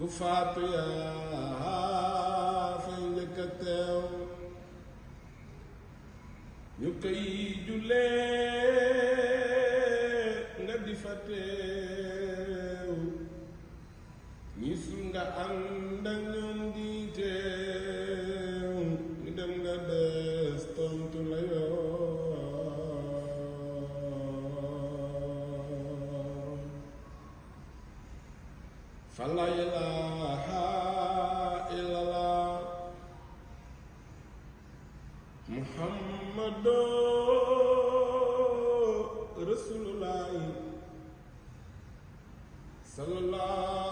ku faatu yaa fay njëkk a teew ñu koy jullee nga di fa teew ñi sul nga ànd ak ñoom di teew ñu dem nga des tontu la yoon fa la ilaha illallah Muhammadu Rasulullah sallallahu